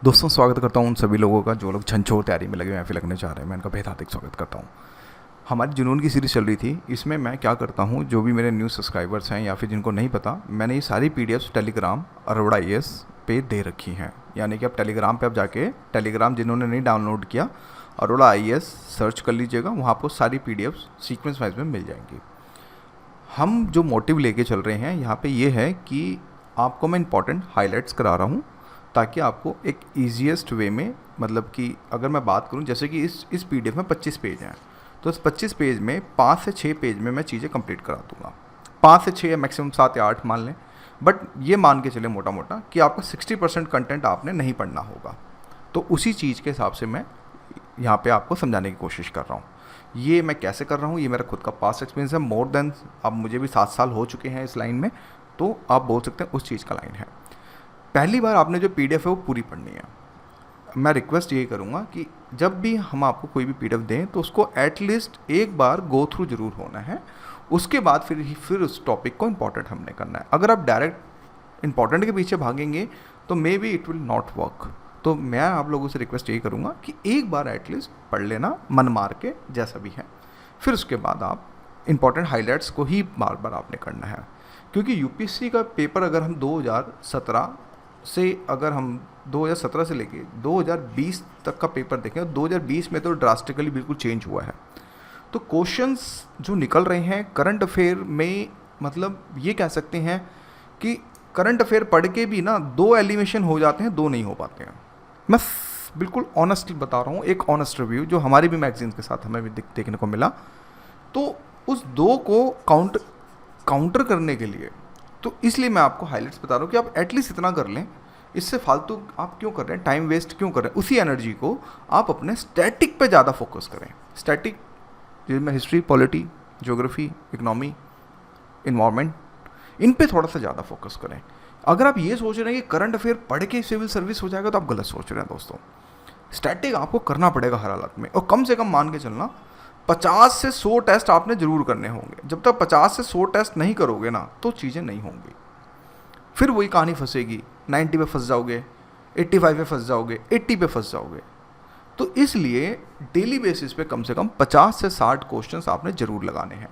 दोस्तों स्वागत करता हूँ उन सभी लोगों का जो लोग झंझोर तैयारी में लगे हुए हैं, फिर लगने चाह रहे हैं। मैं उनका बेहद स्वागत करता हूँ। हमारी जुनून की सीरीज़ चल रही थी। इसमें मैं क्या करता हूँ, जो भी मेरे न्यू सब्सक्राइबर्स हैं या फिर जिनको नहीं पता, मैंने ये सारी पीडीएफ्स टेलीग्राम अरोड़ा आईएएस पे दे रखी हैं। यानी कि आप टेलीग्राम पे आप जाके टेलीग्राम जिन्होंने नहीं डाउनलोड किया, अरोड़ा आईएएस सर्च कर लीजिएगा, वहाँ आपको सारी पीडीएफ्स सीक्वेंस वाइज में मिल जाएंगी। हम जो मोटिव लेके चल रहे हैं यहाँ पे ये है कि आपको मैं इंपॉर्टेंट हाइलाइट्स करा रहा हूँ, ताकि आपको एक ईजीएस्ट वे में, मतलब कि अगर मैं बात करूँ, जैसे कि इस पीडीएफ में 25 पेज हैं, तो इस 25 पेज में 5 से 6 पेज में मैं चीज़ें कंप्लीट करा दूँगा। 5 से 6 या मैक्सिमम 7 या 8 मान लें, बट ये मान के चले मोटा मोटा कि आपका 60% कंटेंट आपने नहीं पढ़ना होगा। तो उसी चीज़ के हिसाब से मैं यहाँ पे आपको समझाने की कोशिश कर रहा हूँ। ये मैं कैसे कर रहा हूँ, ये मेरा खुद का पास्ट एक्सपीरियंस है। मोर देन, अब मुझे भी 7 साल हो चुके हैं इस लाइन में, तो आप बोल सकते हैं उस चीज़ का लाइन है। पहली बार आपने जो पीडीएफ है वो पूरी पढ़नी है। मैं रिक्वेस्ट ये करूँगा कि जब भी हम आपको कोई भी पीडीएफ दें तो उसको एटलीस्ट एक बार गो थ्रू जरूर होना है। उसके बाद फिर उस टॉपिक को इम्पॉर्टेंट हमने करना है। अगर आप डायरेक्ट इम्पॉर्टेंट के पीछे भागेंगे तो may be it will not work. तो मैं आप लोगों से रिक्वेस्ट यही करूँगा कि एक बार एटलीस्ट पढ़ लेना, मन मार के, जैसा भी है। फिर उसके बाद आप इम्पॉर्टेंट हाइलाइट्स को ही बार बार आपने करना है। क्योंकि यूपीएससी का पेपर अगर हम 2017 से, अगर हम 2017 से लेके 2020 तक का पेपर देखें, 2020 में तो ड्रास्टिकली बिल्कुल चेंज हुआ है। तो क्वेश्चंस जो निकल रहे हैं करंट अफेयर में, मतलब ये कह सकते हैं कि करंट अफेयर पढ़ के भी ना 2 एलिमिनेशन हो जाते हैं, 2 नहीं हो पाते हैं। मैं बिल्कुल ऑनेस्टली बता रहा हूँ, एक ऑनेस्ट रिव्यू जो हमारी भी मैगजीन के साथ हमें भी देखने को मिला। तो उस 2 को काउंटर करने के लिए, तो इसलिए मैं आपको हाइलाइट्स बता रहा हूँ कि आप एटलीस्ट इतना कर लें। इससे फालतू आप क्यों कर रहे हैं, टाइम वेस्ट क्यों कर रहे हैं? उसी एनर्जी को आप अपने स्टैटिक पे ज़्यादा फोकस करें। स्टैटिक जिसमें history, polity, geography, economy, environment, इन पे थोड़ा सा ज़्यादा फोकस करें। अगर आप ये सोच रहे हैं कि करंट अफेयर पढ़ के सिविल सर्विस हो जाएगा, तो आप गलत सोच रहे हैं दोस्तों। स्टैटिक आपको करना पड़ेगा हर हालत में, और कम से कम मान के चलना 50 से 100 टेस्ट आपने ज़रूर करने होंगे। जब तक 50 से 100 टेस्ट नहीं करोगे ना, तो चीज़ें नहीं होंगी। फिर वही कहानी फंसेगी, 90 पे फंस जाओगे, 85 पे फंस जाओगे, 80 पे फंस जाओगे। तो इसलिए डेली बेसिस पे कम से कम 50 से 60 क्वेश्चंस आपने ज़रूर लगाने हैं।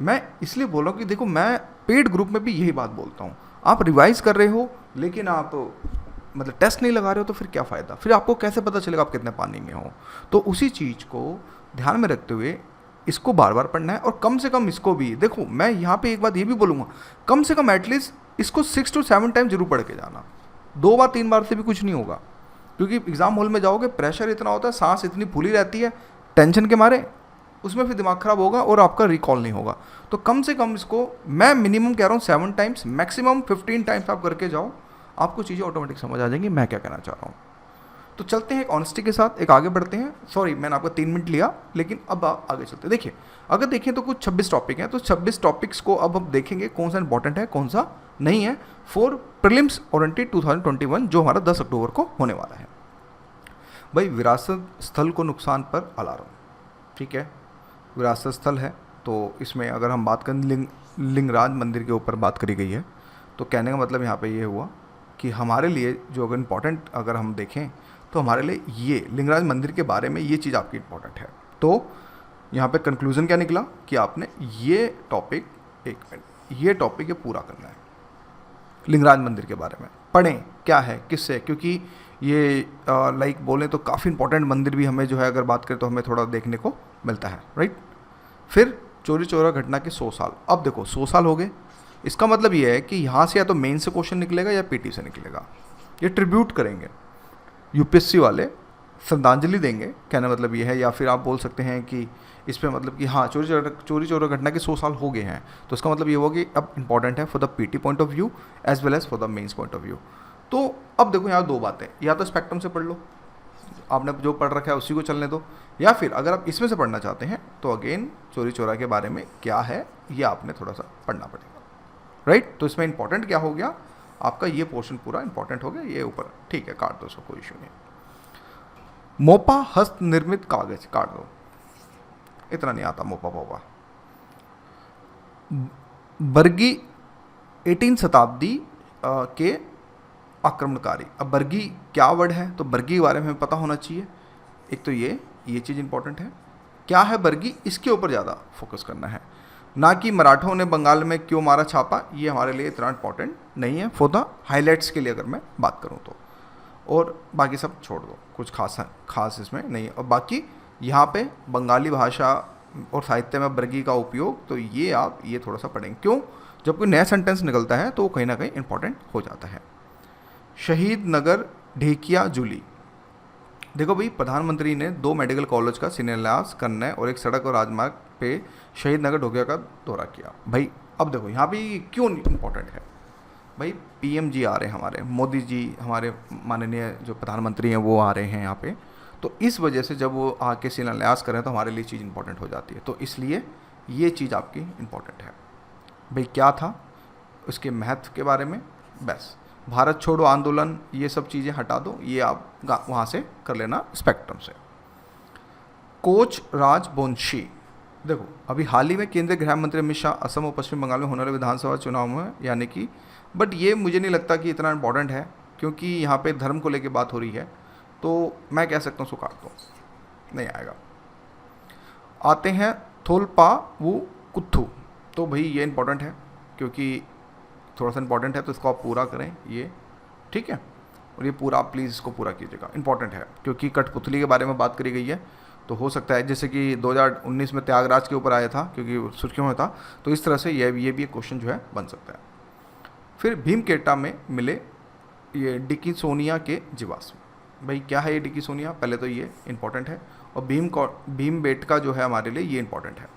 मैं इसलिए बोल रहा हूँ कि देखो, मैं पेड ग्रुप में भी यही बात बोलता हूँ। आप रिवाइज कर रहे हो लेकिन आप मतलब टेस्ट नहीं लगा रहे हो, तो फिर क्या फ़ायदा? फिर आपको कैसे पता चलेगा आप कितने पानी में हो? तो उसी चीज़ को ध्यान में रखते हुए इसको बार बार पढ़ना है। और कम से कम इसको भी देखो, मैं यहाँ पे एक बात ये भी बोलूँगा, कम से कम एटलीस्ट इसको 6 to 7 टाइम जरूर पढ़ के जाना। 2 बार 3 बार से भी कुछ नहीं होगा, क्योंकि एग्जाम हॉल में जाओगे, प्रेशर इतना होता है, सांस इतनी फूली रहती है टेंशन के मारे, उसमें फिर दिमाग खराब होगा और आपका रिकॉल नहीं होगा। तो कम से कम इसको मैं मिनिमम कह रहा हूँ 7 टाइम्स, मैक्सिमम 15 टाइम्स आप करके जाओ, आपको चीज़ें ऑटोमेटिक समझ आ जाएंगी मैं क्या कहना चाह रहा हूँ। तो चलते हैं एक ऑनेस्टी के साथ, एक आगे बढ़ते हैं। सॉरी मैंने आपका 3 मिनट लिया, लेकिन अब आगे चलते हैं। देखिए, अगर देखें तो कुछ 26 टॉपिक हैं, तो 26 टॉपिक्स को अब हम देखेंगे कौन सा इंपॉर्टेंट है, कौन सा नहीं है, फॉर प्रीलिम्स ओरिएंटेड 2021, जो हमारा 10 अक्टूबर को होने वाला है। भाई, विरासत स्थल को नुकसान पर अलार्म, ठीक है। विरासत स्थल है, तो इसमें अगर हम बात करें लिंगराज मंदिर के ऊपर बात करी गई है, तो कहने का मतलब यहाँ पे ये हुआ कि हमारे लिए जो अगर इम्पोर्टेंट अगर हम देखें, तो हमारे लिए ये लिंगराज मंदिर के बारे में ये चीज़ आपकी इम्पोर्टेंट है। तो यहाँ पे कंक्लूजन क्या निकला कि आपने ये टॉपिक, एक मिनट, ये टॉपिक ये पूरा करना है। लिंगराज मंदिर के बारे में पढ़ें, क्या है, किससे, क्योंकि ये लाइक बोलें तो काफ़ी इंपॉर्टेंट मंदिर भी हमें जो है, अगर बात करें तो हमें थोड़ा देखने को मिलता है, राइट। फिर चोरी चोरा घटना के 100 साल। अब देखो 100 साल हो गए, इसका मतलब ये है कि यहाँ से या तो मेन से क्वेश्चन निकलेगा या पीटी से निकलेगा। ये ट्रिब्यूट करेंगे यूपीएससी वाले, श्रद्धांजलि देंगे, कहने मतलब ये है। या फिर आप बोल सकते हैं कि इस पर मतलब कि हाँ, चोरी चोरा घटना के 100 साल हो गए हैं, तो इसका मतलब ये होगा कि अब इंपॉर्टेंट है for the PT point of view as well as for the mains point of view. तो अब देखो यहाँ 2 बातें, या तो स्पेक्ट्रम से पढ़ लो, आपने जो पढ़ रखा है उसी को चलने दो, या फिर अगर आप इसमें से पढ़ना चाहते हैं तो अगेन चोरी चोरा के बारे में क्या है ये आपने थोड़ा सा पढ़ना पड़ेगा, राइट। तो इसमें इंपॉर्टेंट क्या हो गया आपका, ये पोर्शन पूरा इंपॉर्टेंट हो गया, ये ऊपर, ठीक है, काट दो, उसको कोई इशू नहीं। मोपा हस्त निर्मित कागज काट दो, इतना नहीं आता मोपा पोपा। बर्गी 18 शताब्दी के आक्रमणकारी। अब बर्गी क्या वर्ड है, तो बर्गी के बारे में हमें पता होना चाहिए। एक तो ये चीज़ इंपॉर्टेंट है, क्या है बर्गी, इसके ऊपर ज़्यादा फोकस करना है, ना कि मराठों ने बंगाल में क्यों मारा छापा। ये हमारे लिए इतना इंपॉर्टेंट नहीं है फॉर द हाईलाइट्स के लिए अगर मैं बात करूँ तो, और बाकी सब छोड़ दो, कुछ खास इसमें नहीं है। और बाकी यहाँ पे बंगाली भाषा और साहित्य में बर्गी का उपयोग, तो ये आप ये थोड़ा सा पढ़ेंगे। क्यों, जब कोई नया सेंटेंस निकलता है तो वो कहीं ना कहीं इंपॉर्टेंट हो जाता है। शहीद नगर ढेकिया जूली। देखो भाई, प्रधानमंत्री ने 2 मेडिकल कॉलेज का शिलान्यास करने और एक सड़क और राजमार्ग पे शहीद नगर ढेकिया का दौरा किया। भाई अब देखो यहाँ पे क्यों इंपॉर्टेंट है, भाई पीएम जी आ रहे हैं, हमारे मोदी जी, हमारे माननीय जो प्रधानमंत्री हैं वो आ रहे हैं यहाँ पे, तो इस वजह से जब वो आके शिलान्यास करें तो हमारे लिए चीज़ इंपॉर्टेंट हो जाती है। तो इसलिए ये चीज़ आपकी इंपॉर्टेंट है। भाई क्या था, उसके महत्व के बारे में, बस भारत छोड़ो आंदोलन, ये सब चीज़ें हटा दो, ये आप वहाँ से कर लेना स्पेक्ट्रम से। कोच राजबोंशी। देखो अभी हाल ही में केंद्रीय गृह मंत्री अमित शाह असम और पश्चिम बंगाल में होने वाले विधानसभा चुनाव में, यानी कि, बट ये मुझे नहीं लगता कि इतना इंपॉर्टेंट है, क्योंकि यहाँ पे धर्म को लेके बात हो रही है, तो मैं कह सकता हूँ उसको काट दो, नहीं आएगा। आते हैं थोलपा वो कुत्थू। तो भाई ये इंपॉर्टेंट है, क्योंकि थोड़ा सा इंपॉर्टेंट है, तो इसको आप पूरा करें, ये ठीक है। और ये पूरा आप प्लीज़ इसको पूरा कीजिएगा, इंपॉर्टेंट है, क्योंकि कठपुतली के बारे में बात करी गई है। तो हो सकता है जैसे कि 2019 में त्यागराज के ऊपर आया था, क्योंकि सुर्खियों में था, तो इस तरह से ये भी एक क्वेश्चन जो है बन सकता है। फिर भीमकेटा में मिले ये डिकी सोनिया के जीवाश्म। भाई क्या है ये डिकी सोनिया, पहले तो ये इंपॉर्टेंट है। और भीमबेटका जो है हमारे लिए ये इंपॉर्टेंट है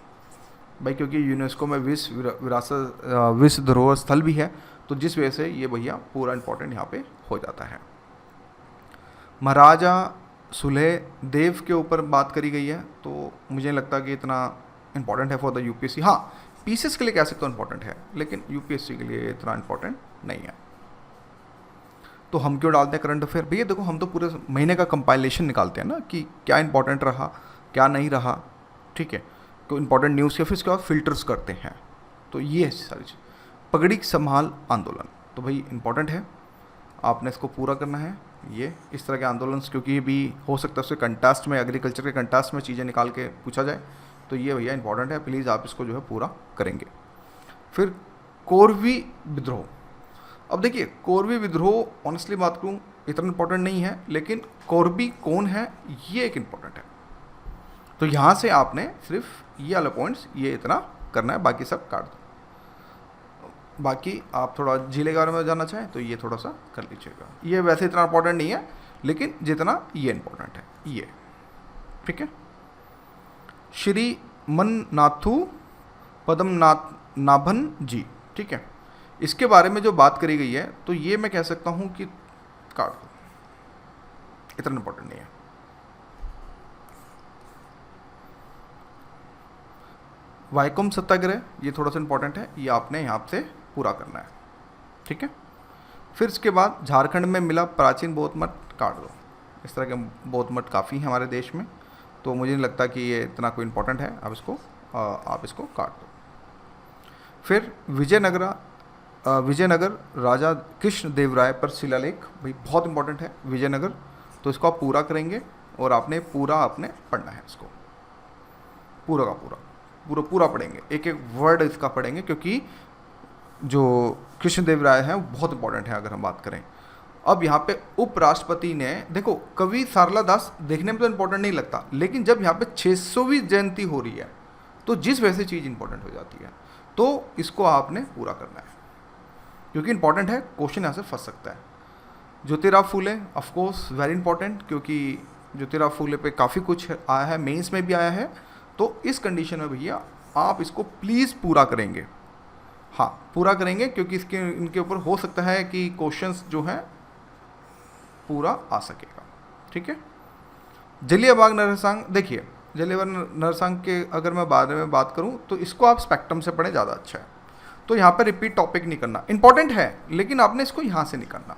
भाई, क्योंकि यूनेस्को में विश्व धरोहर स्थल भी है, तो जिस वजह से ये भैया पूरा इंपॉर्टेंट यहाँ पे हो जाता है। महाराजा सुलह देव के ऊपर बात करी गई है, तो मुझे नहीं लगता कि इतना इंपॉर्टेंट है फॉर द यूपीएससी। हाँ, पीसीएस के लिए कह सकते हो इंपॉर्टेंट है, लेकिन यूपीएससी के लिए इतना इंपॉर्टेंट नहीं है। तो हम क्यों डालते हैं करंट अफेयर, भैया देखो हम तो पूरे महीने का कंपाइलेशन निकालते हैं ना, कि क्या इंपॉर्टेंट रहा क्या नहीं रहा, ठीक है। तो इंपॉर्टेंट न्यूज़ के फिर उसके बाद फिल्टर्स करते हैं, तो ये सारी चीज़। पगड़ी संभाल आंदोलन, तो भाई इंपॉर्टेंट है, आपने इसको पूरा करना है। ये इस तरह के आंदोलन, क्योंकि ये भी हो सकता है उसके कंटेस्ट में, एग्रीकल्चर के कंटेस्ट में चीज़ें निकाल के पूछा जाए, तो ये भैया इंपॉर्टेंट है, प्लीज़ आप इसको जो है पूरा करेंगे। फिर कोरवी विद्रोह। अब देखिए कोरवी विद्रोह ऑनेस्टली बात करूँ इतना इंपॉर्टेंट नहीं है, लेकिन कोरबी कौन है ये एक इम्पॉर्टेंट है। तो यहाँ से आपने सिर्फ ये वाला पॉइंट्स ये इतना करना है, बाकी सब काट दो। बाकी आप थोड़ा जिले के बारे में जानना चाहें तो ये थोड़ा सा कर लीजिएगा। ये वैसे इतना इंपॉर्टेंट नहीं है, लेकिन जितना ये इंपॉर्टेंट है ये, ठीक है। श्री मन्नाथु पद्मनाथ नाभन जी, ठीक है, इसके बारे में जो बात करी गई है, तो ये मैं कह सकता हूँ कि काट दो, इतना इंपॉर्टेंट नहीं है। वाइकोम सत्याग्रह ये थोड़ा सा इंपॉर्टेंट है, ये आपने यहाँ से पूरा करना है, ठीक है। फिर इसके बाद झारखंड में मिला प्राचीन बौद्ध मठ, काट दो। इस तरह के बौद्ध मठ काफ़ी हैं हमारे देश में, तो मुझे नहीं लगता कि ये इतना कोई इंपॉर्टेंट है, आप इसको काट दो। फिर विजयनगर राजा कृष्ण देव राय पर शिलालेख, भाई बहुत इंपॉर्टेंट है विजयनगर, तो इसको आप पूरा करेंगे और आपने पढ़ना है इसको पूरा का पूरा पढ़ेंगे, एक एक वर्ड इसका पढ़ेंगे, क्योंकि जो कृष्णदेव राय हैं वो बहुत इंपॉर्टेंट है अगर हम बात करें। अब यहाँ पे उपराष्ट्रपति ने, देखो कवि सारला दास देखने में तो इंपॉर्टेंट नहीं लगता, लेकिन जब यहाँ पे 600वीं जयंती हो रही है तो जिस वजह से चीज़ इंपॉर्टेंट हो जाती है, तो इसको आपने पूरा करना है, क्योंकि इंपॉर्टेंट है, क्वेश्चन यहाँ से फंस सकता है। Jyotirao Phule of course very important, क्योंकि ज्योतिराव फूले पे काफ़ी कुछ आया है, मेंस में भी आया है, तो इस कंडीशन में भैया आप इसको प्लीज़ पूरा करेंगे। हाँ पूरा करेंगे, क्योंकि इनके ऊपर हो सकता है कि क्वेश्चंस जो हैं पूरा आ सकेगा, ठीक है। जलियांवाला नरसंहार, देखिए जलियांवाला नरसंहार के अगर मैं बारे में बात करूं तो इसको आप स्पेक्ट्रम से पढ़ें, ज़्यादा अच्छा है। तो यहाँ पर रिपीट टॉपिक नहीं करना, इंपॉर्टेंट है लेकिन आपने इसको यहाँ से नहीं करना,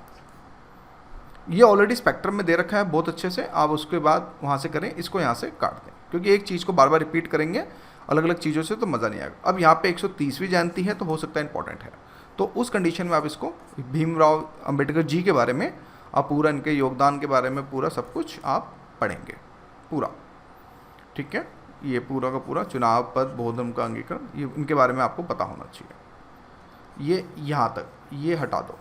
ये ऑलरेडी स्पेक्ट्रम में दे रखा है बहुत अच्छे से, आप उसके बाद वहाँ से करें, इसको यहाँ से काट दें, क्योंकि एक चीज़ को बार बार रिपीट करेंगे अलग अलग चीज़ों से तो मज़ा नहीं आएगा। अब यहाँ पे 130वीं जयंती है, तो हो सकता है इंपॉर्टेंट है, तो उस कंडीशन में आप इसको भीमराव अंबेडकर जी के बारे में आप पूरा, इनके योगदान के बारे में पूरा सब कुछ आप पढ़ेंगे पूरा, ठीक है। ये पूरा का पूरा चुनाव पद बौद्ध धर्म का अंगीकरण, ये इनके बारे में आपको पता होना चाहिए। ये यहाँ तक ये हटा दो,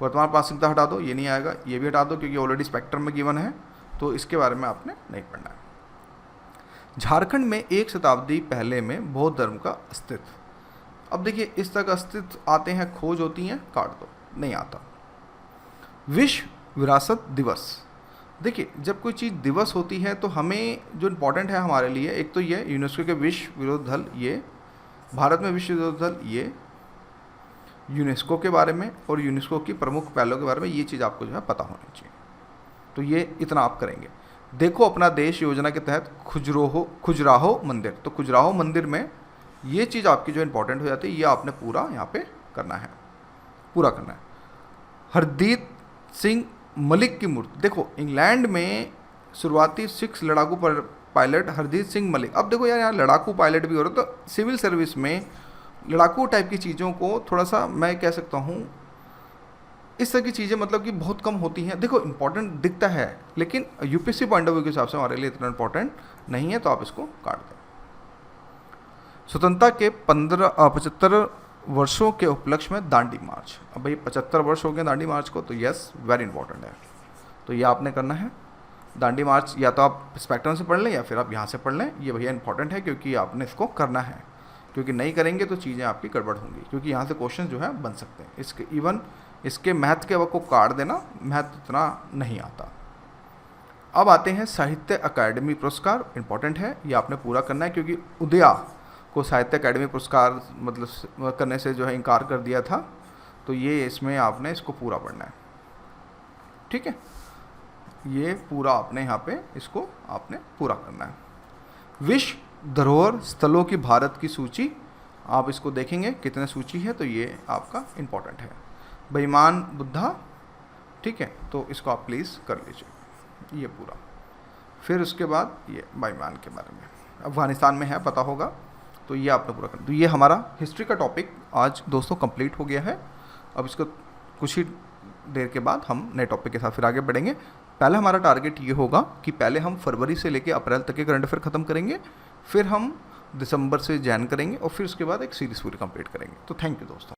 वर्तमान प्रासंगिकता हटा दो, ये नहीं आएगा, ये भी हटा दो क्योंकि ऑलरेडी स्पेक्ट्रम में गिवन है, तो इसके बारे में आपने नहीं पढ़ना है। झारखंड में 1 शताब्दी पहले में बौद्ध धर्म का अस्तित्व। अब देखिए इस तक अस्तित्व आते हैं, खोज होती हैं, काट दो, नहीं आता। विश्व विरासत दिवस, देखिए जब कोई चीज़ दिवस होती है तो हमें जो इम्पोर्टेंट है हमारे लिए, एक तो ये यूनेस्को के विश्व विरोध दल, ये भारत में विश्व विरोध दल, ये यूनेस्को के बारे में और यूनेस्को की प्रमुख पहलों के बारे में, ये चीज़ आपको जो है पता होनी चाहिए। तो ये इतना आप करेंगे। देखो अपना देश योजना के तहत खजुराहो मंदिर, तो खजुराहो मंदिर में ये चीज़ आपकी जो इंपॉर्टेंट हो जाती है, ये आपने पूरा यहाँ पे करना है, पूरा करना है। हरदीप सिंह मलिक की मूर्ति, देखो इंग्लैंड में शुरुआती 6 लड़ाकू पायलट हरदीप सिंह मलिक। अब देखो यार यहाँ लड़ाकू पायलट भी हो रहा, तो सिविल सर्विस में लड़ाकू टाइप की चीज़ों को थोड़ा सा मैं कह सकता हूँ, इस तरह की चीज़ें मतलब कि बहुत कम होती हैं। देखो इंपॉर्टेंट दिखता है लेकिन यूपीएससी पॉइंट ऑफ व्यू के हिसाब से हमारे लिए इतना इंपॉर्टेंट नहीं है, तो आप इसको काट दें। स्वतंत्रता के 75 वर्षों के उपलक्ष्य में दांडी मार्च। अब भाई 75 वर्ष हो गए दांडी मार्च को, तो यस वेरी इंपॉर्टेंट है, तो ये आपने करना है। दांडी मार्च या तो आप स्पेक्ट्रम से पढ़ लें या फिर आप यहाँ से पढ़ लें, ये भैया इंपॉर्टेंट है क्योंकि आपने इसको करना है, क्योंकि नहीं करेंगे तो चीज़ें आपकी गड़बड़ होंगी, क्योंकि यहाँ से क्वेश्चन जो है बन सकते हैं। इसके इवन इसके महत्व के वक्त को काट देना, महत्व इतना नहीं आता। अब आते हैं साहित्य अकादमी पुरस्कार, इंपॉर्टेंट है, ये आपने पूरा करना है क्योंकि उदया को साहित्य अकादमी पुरस्कार मतलब करने से जो है इनकार कर दिया था, तो ये इसमें आपने इसको पूरा पढ़ना है, ठीक है। ये पूरा आपने यहाँ पे इसको आपने पूरा करना है। विश्व धरोहर स्थलों की भारत की सूची, आप इसको देखेंगे कितने सूची है, तो ये आपका इंपॉर्टेंट है। बेईमान बुद्धा, ठीक है, तो इसको आप प्लीज़ कर लीजिए ये पूरा। फिर उसके बाद ये बेईमान के बारे में अफ़गानिस्तान में है, पता होगा, तो ये आपने पूरा कर। तो ये हमारा हिस्ट्री का टॉपिक आज दोस्तों कंप्लीट हो गया है। अब इसको कुछ ही देर के बाद हम नए टॉपिक के साथ फिर आगे बढ़ेंगे। पहले हमारा टारगेट ये होगा कि पहले हम फरवरी से लेकर अप्रैल तक के करंट अफेयर ख़त्म करेंगे, फिर हम दिसंबर से जैन करेंगे और फिर उसके बाद एक सीरीज़ पूरी कंप्लीट करेंगे। तो थैंक यू दोस्तों।